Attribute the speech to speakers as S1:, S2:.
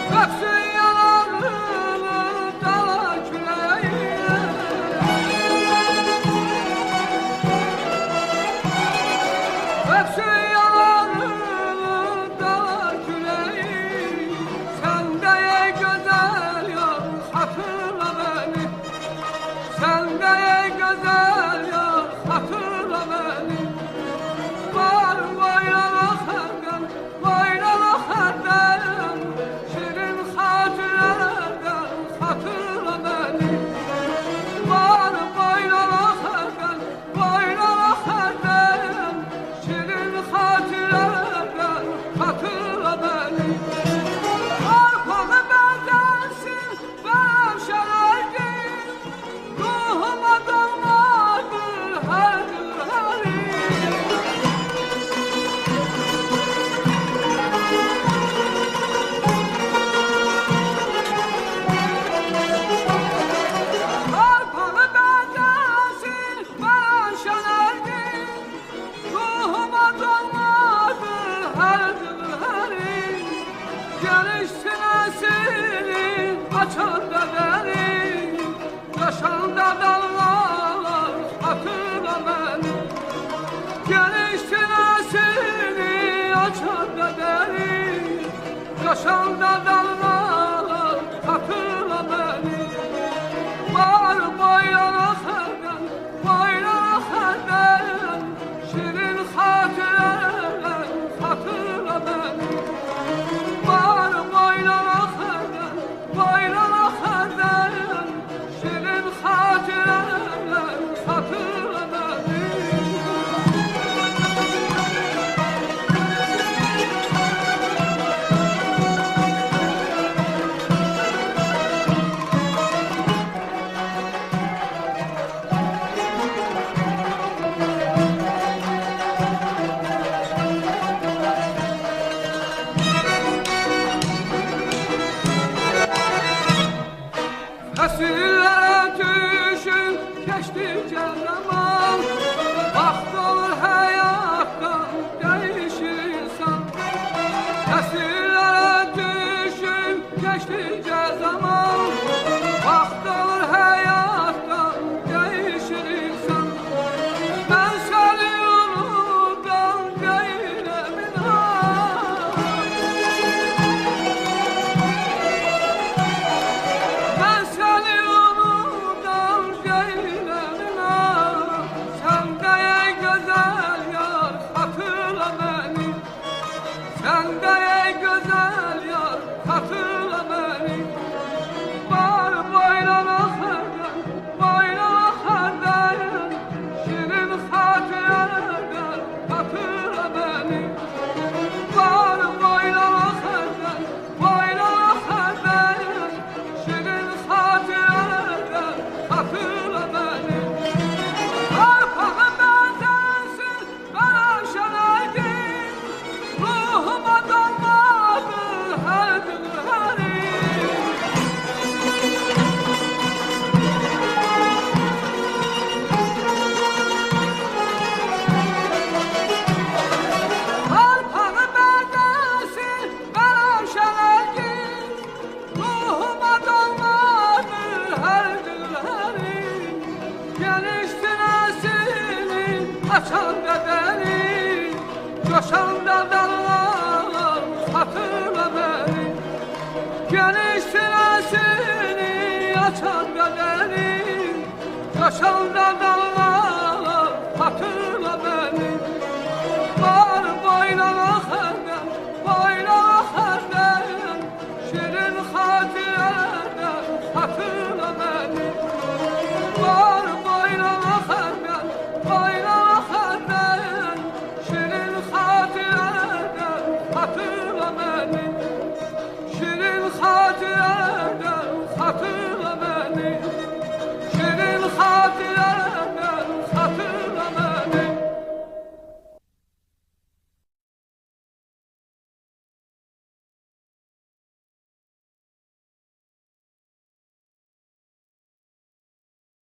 S1: Öpsün yanağını dala küreği, öpsün yanağını dala küreği. Sen de ey güzel yar hatırla beni, sen de ey güzel yar hatırla beni. Var bayrana xərdən, bayrana xərdən, şirin xatirələrdən xatırla beni. Var bayrana xərdən, bayrana xərdən, şirin xatirələrdən xatırla beni. Arpağı bədənsin, bərəm şərəydin, ruhuma dolmadır hər gün Arpağı bədənsin, bərəm şərəydin, ruhuma dolmadır hər gün Gelişsin esinin açan bedeni, yaşanda dallar hatırla beni. Gelişsin esinin açan bedeni, yaşanda dallar hatırla beni. Var bayrana xərdən, bayrana xərdən, şirin xatirələr hatırla beni. Var bayrana xərdən, bayrana xərdən, şirin xatirələr xatırla beni. Nesillere düşün geçtikçe zaman, vaxt olur hayattan değişir insan. Nesillere düşün geçtikçe zaman, vaxt olur hayattan değişir insan. Ben seni unutan değilim inan, ben seni unutan değilim inan. Sen de ey güzel yar hatırla beni, sen de ey güzel yar hatırla beni. Var bayrana xərdən, bayrana xərdən, şirin xatirələrdən hatırla beni. Var bayrana xərdən, bayrana xərdən, şirin xatirələrdən hatırla beni. Arpağı bədənsin, bərəm şərəydin, ruhuma dolmadır hər gün Arpağı bədənsin, bərəm şərəydin, ruhuma dolmadır hər günlərin. Genişdir əsinin açan bədəni, coşanda dallar hatırla beni. Genişdir əsinin açan bədəni, coşanda dallar hatırla beni. Var bayrana xərdən, bayrana xərdən, şirin xatirələrdən hatırla